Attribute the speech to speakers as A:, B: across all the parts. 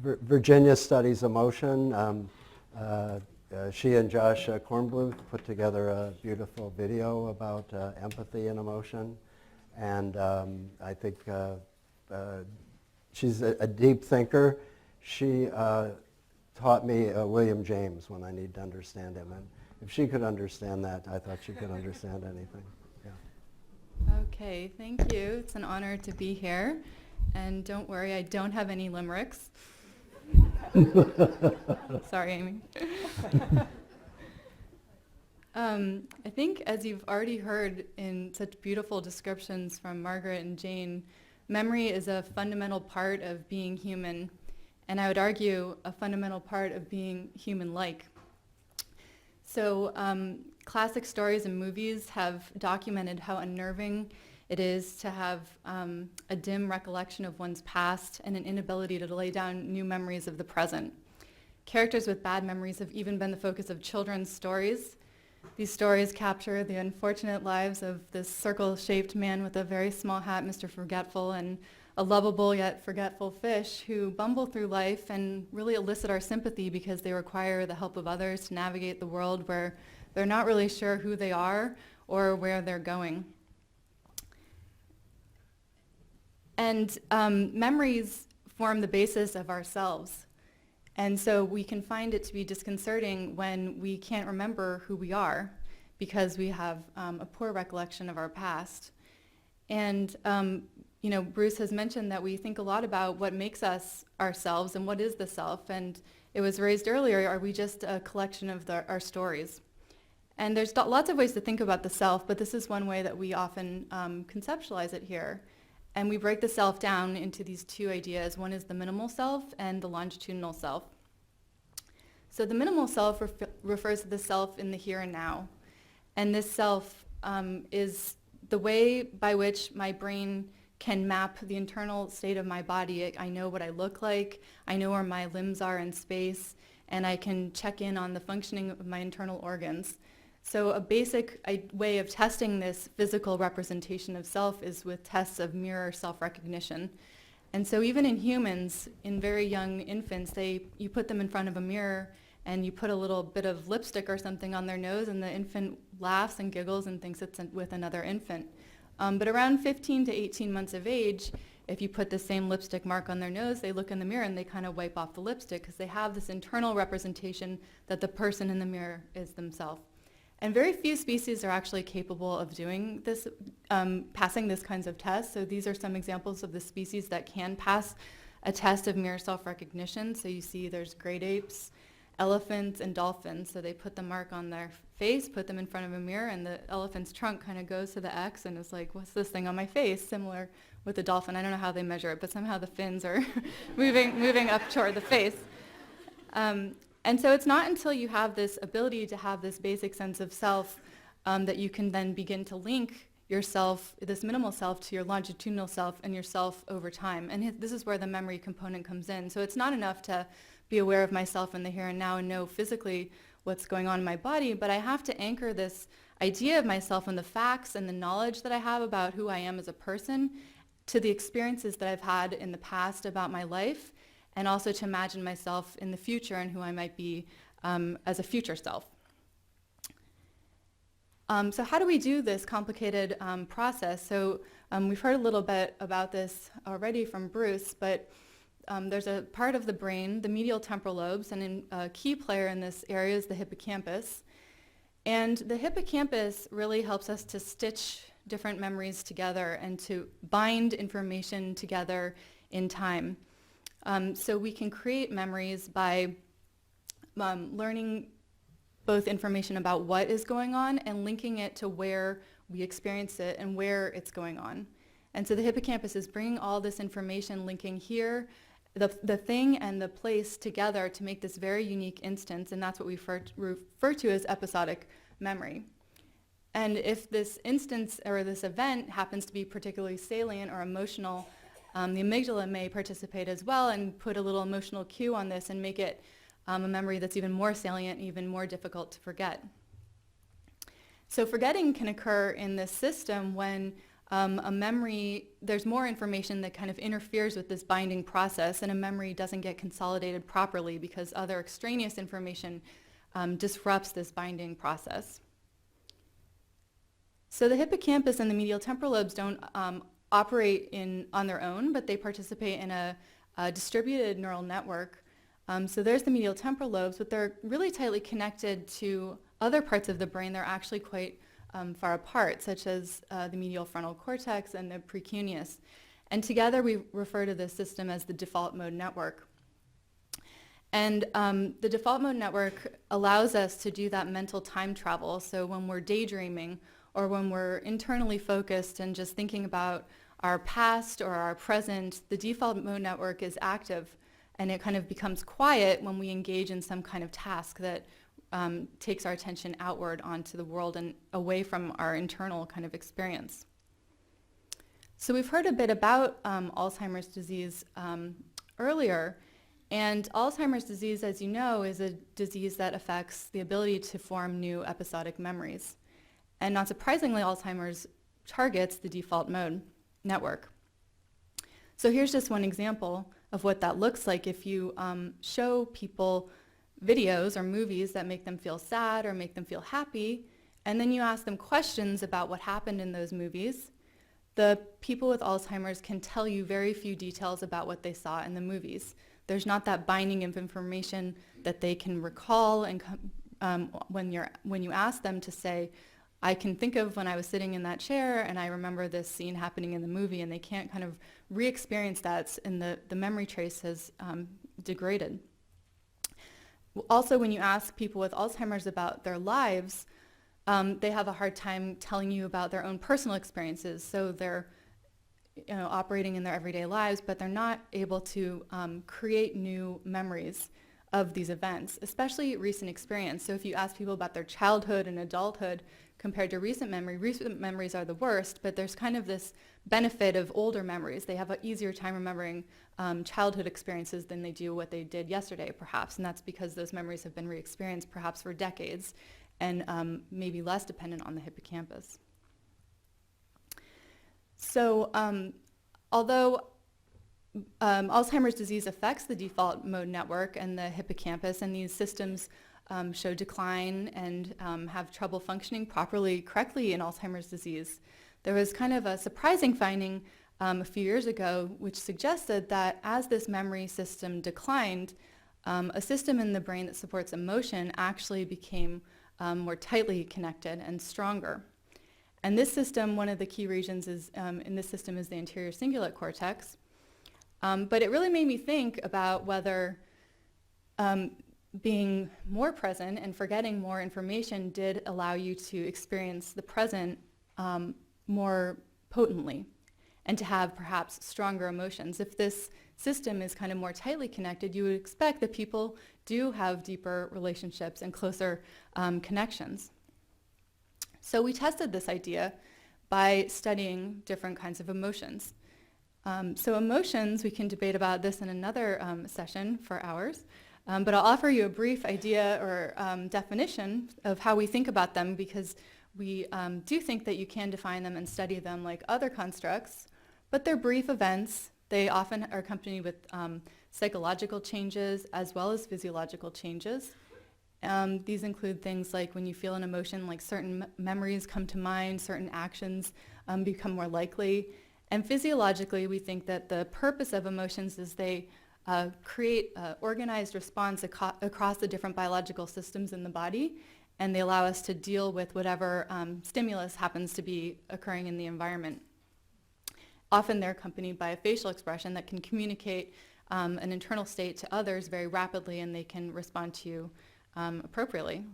A: Virginia studies emotion. She and Josh Kornbluth put together a beautiful video about empathy and emotion. And I think she's a deep thinker. She taught me William James when I need to understand him. And if she could understand that, I thought she could understand anything. Yeah.
B: Okay, thank you. It's an honor to be here. And don't worry, I don't have any limericks. Sorry, Amy. I think, as you've already heard in such beautiful descriptions from Margaret and Jane, memory is a fundamental part of being human, and I would argue a fundamental part of being human-like. So classic stories and movies have documented how unnerving it is to have a dim recollection of one's past and an inability to lay down new memories of the present. Characters with bad memories have even been the focus of children's stories. These stories capture the unfortunate lives of this circle-shaped man with a very small hat, Mr. Forgetful, and a lovable yet forgetful fish who bumble through life and really elicit our sympathy because they require the help of others to navigate the world where they're not really sure who they are or where they're going. And memories form the basis of ourselves. And so we can find it to be disconcerting when we can't remember who we are because we have a poor recollection of our past. And Bruce has mentioned that we think a lot about what makes us ourselves and what is the self. And it was raised earlier, are we just a collection of our stories? And there's lots of ways to think about the self, but this is one way that we often conceptualize it here. And we break the self down into these two ideas. One is the minimal self and the longitudinal self. So the minimal self refers to the self in the here and now. And this self is the way by which my brain can map the internal state of my body. I know what I look like, I know where my limbs are in space, and I can check in on the functioning of my internal organs. So a basic way of testing this physical representation of self is with tests of mirror self-recognition. And so even in humans, in very young infants, you put them in front of a mirror and you put a little bit of lipstick or something on their nose and the infant laughs and giggles and thinks it's with another infant. But around 15 to 18 months of age, if you put the same lipstick mark on their nose, they look in the mirror and they kind of wipe off the lipstick because they have this internal representation that the person in the mirror is themselves. And very few species are actually capable of doing this, passing this kinds of tests. So these are some examples of the species that can pass a test of mirror self-recognition. So you see there's great apes, elephants, and dolphins. So they put the mark on their face, put them in front of a mirror, and the elephant's trunk kind of goes to the X and is like, what's this thing on my face? Similar with the dolphin. I don't know how they measure it, but somehow the fins are moving up toward the face. And so it's not until you have this ability to have this basic sense of self that you can then begin to link yourself, this minimal self, to your longitudinal self and yourself over time. And this is where the memory component comes in. So it's not enough to be aware of myself in the here and now and know physically what's going on in my body, but I have to anchor this idea of myself and the facts and the knowledge that I have about who I am as a person to the experiences that I've had in the past about my life, and also to imagine myself in the future and who I might be as a future self. So how do we do this complicated process? So we've heard a little bit about this already from Bruce, but there's a part of the brain, the medial temporal lobes, and a key player in this area is the hippocampus. And the hippocampus really helps us to stitch different memories together and to bind information together in time. So we can create memories by learning both information about what is going on and linking it to where we experience it and where it's going on. And so the hippocampus is bringing all this information, linking here, the thing and the place together to make this very unique instance, and that's what we refer to as episodic memory. And if this instance or this event happens to be particularly salient or emotional, the amygdala may participate as well and put a little emotional cue on this and make it a memory that's even more salient, even more difficult to forget. So forgetting can occur in this system when a memory, there's more information that kind of interferes with this binding process, and a memory doesn't get consolidated properly because other extraneous information disrupts this binding process. So the hippocampus and the medial temporal lobes don't operate on their own, but they participate in a distributed neural network. So there's the medial temporal lobes, but they're really tightly connected to other parts of the brain. They're actually quite far apart, such as the medial frontal cortex and the precuneus. And together we refer to this system as the default mode network. And the default mode network allows us to do that mental time travel. So when we're daydreaming or when we're internally focused and just thinking about our past or our present, the default mode network is active, and it kind of becomes quiet when we engage in some kind of task that takes our attention outward onto the world and away from our internal kind of experience. So we've heard a bit about Alzheimer's disease earlier, and Alzheimer's disease, as you know, is a disease that affects the ability to form new episodic memories. And not surprisingly, Alzheimer's targets the default mode network. So here's just one example of what that looks like if you show people videos or movies that make them feel sad or make them feel happy, and then you ask them questions about what happened in those movies. The people with Alzheimer's can tell you very few details about what they saw in the movies. There's not that binding of information that they can recall, and when you ask them to say, I can think of when I was sitting in that chair and I remember this scene happening in the movie, and they can't kind of re-experience that, and the memory trace has degraded. Also, when you ask people with Alzheimer's about their lives, they have a hard time telling you about their own personal experiences. So they're operating in their everyday lives, but they're not able to create new memories of these events, especially recent experience. So if you ask people about their childhood and adulthood compared to recent memories are the worst, but there's kind of this benefit of older memories. They have an easier time remembering childhood experiences than they do what they did yesterday, perhaps, and that's because those memories have been re-experienced perhaps for decades and maybe less dependent on the hippocampus. So although Alzheimer's disease affects the default mode network and the hippocampus, and these systems show decline and have trouble functioning correctly in Alzheimer's disease, there was kind of a surprising finding a few years ago which suggested that as this memory system declined, a system in the brain that supports emotion actually became more tightly connected and stronger. And this system, one of the key regions in this system is the anterior cingulate cortex. But it really made me think about whether being more present and forgetting more information did allow you to experience the present more potently and to have perhaps stronger emotions. If this system is kind of more tightly connected, you would expect that people do have deeper relationships and closer connections. So we tested this idea by studying different kinds of emotions. So emotions, we can debate about this in another session for hours, but I'll offer you a brief idea or definition of how we think about them, because we do think that you can define them and study them like other constructs, but they're brief events. They often are accompanied with psychological changes as well as physiological changes. These include things like when you feel an emotion, like certain memories come to mind, certain actions become more likely. And physiologically, we think that the purpose of emotions is they create an organized response across the different biological systems in the body, and they allow us to deal with whatever stimulus happens to be occurring in the environment. Often they're accompanied by a facial expression that can communicate an internal state to others very rapidly, and they can respond to you appropriately.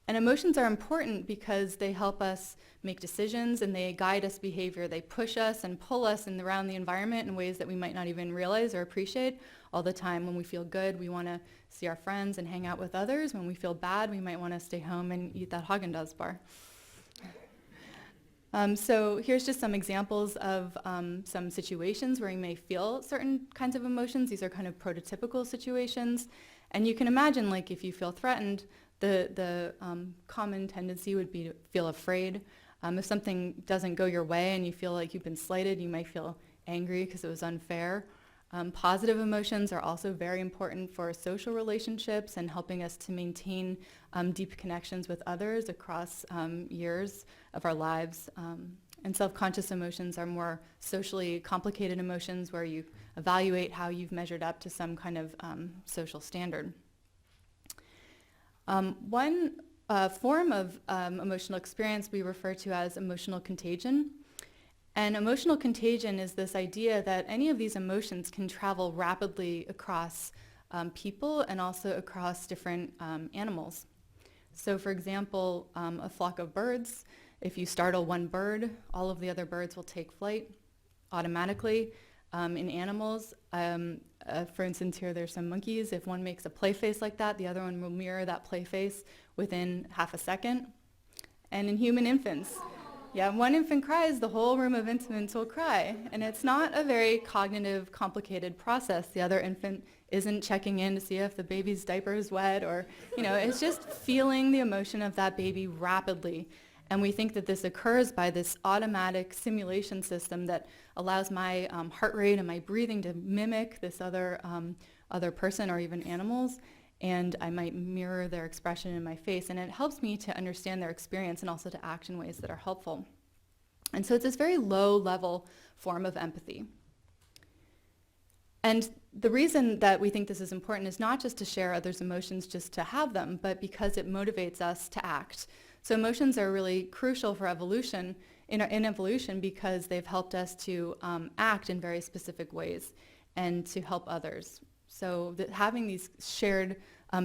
B: And emotions are important because they help us make decisions and they guide us behavior. They push us and pull us around the environment in ways that we might not even realize or appreciate all the time. When we feel good, we want to see our friends and hang out with others. When we feel bad, we might want to stay home and eat that Haagen-Dazs bar. So here's just some examples of some situations where you may feel certain kinds of emotions. These are kind of prototypical situations. And you can imagine, like, if you feel threatened, the common tendency would be to feel afraid. If something doesn't go your way and you feel like you've been slighted, you might feel angry because it was unfair. Positive emotions are also very important for social relationships and helping us to maintain deep connections with others across years of our lives. And self-conscious emotions are more socially complicated emotions where you evaluate how you've measured up to some kind of social standard. One form of emotional experience we refer to as emotional contagion. And emotional contagion is this idea that any of these emotions can travel rapidly across people and also across different animals. So for example, a flock of birds, if you startle one bird, all of the other birds will take flight automatically. In animals, for instance, here there's some monkeys. If one makes a play face like that, the other one will mirror that play face within half a second. And in human infants, yeah, one infant cries, the whole room of infants will cry. And it's not a very cognitive, complicated process. The other infant isn't checking in to see if the baby's diaper is wet or, it's just feeling the emotion of that baby rapidly. And we think that this occurs by this automatic simulation system that allows my heart rate and my breathing to mimic this other person or even animals. And I might mirror their expression in my face. And it helps me to understand their experience and also to act in ways that are helpful. And so it's this very low-level form of empathy. And the reason that we think this is important is not just to share others' emotions just to have them, but because it motivates us to act. So emotions are really crucial for evolution, in evolution, because they've helped us to act in very specific ways and to help others. So having these shared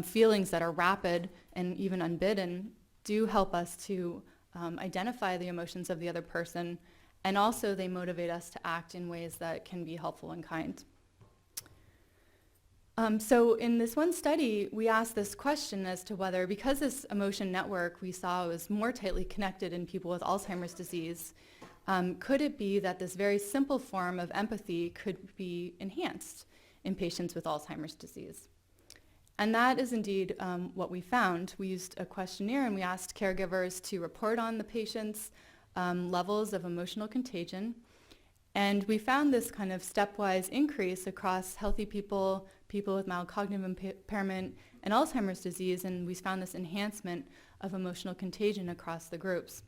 B: feelings that are rapid and even unbidden do help us to identify the emotions of the other person, and also they motivate us to act in ways that can be helpful and kind. So in this one study, we asked this question as to whether, because this emotion network we saw was more tightly connected in people with Alzheimer's disease, could it be that this very simple form of empathy could be enhanced in patients with Alzheimer's disease? And that is indeed what we found. We used a questionnaire and we asked caregivers to report on the patient's levels of emotional contagion. And we found this kind of stepwise increase across healthy people, people with mild cognitive impairment, and Alzheimer's disease, and we found this enhancement of emotional contagion across the groups.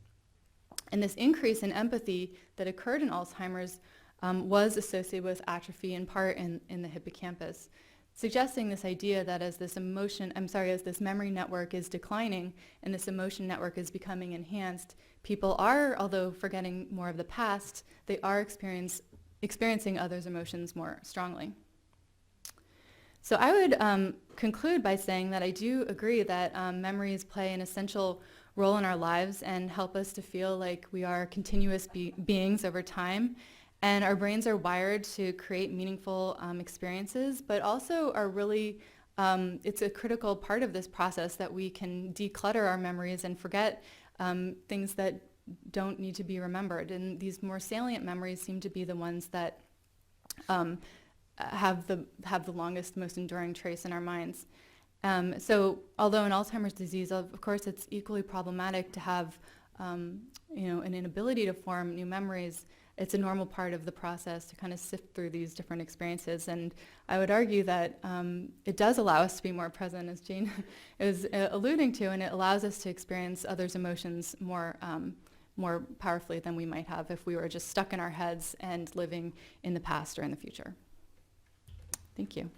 B: And this increase in empathy that occurred in Alzheimer's was associated with atrophy in part in the hippocampus, suggesting this idea that as this memory network is declining and this emotion network is becoming enhanced, people are, although forgetting more of the past, they are experiencing others' emotions more strongly. So I would conclude by saying that I do agree that memories play an essential role in our lives and help us to feel like we are continuous beings over time. And our brains are wired to create meaningful experiences, but also are really, it's a critical part of this process that we can declutter our memories and forget things that don't need to be remembered. And these more salient memories seem to be the ones that have the longest, most enduring trace in our minds. So although in Alzheimer's disease, of course, it's equally problematic to have an inability to form new memories, it's a normal part of the process to kind of sift through these different experiences. And I would argue that it does allow us to be more present, as Jane is alluding to, and it allows us to experience others' emotions more powerfully than we might have if we were just stuck in our heads and living in the past or in the future. Thank you.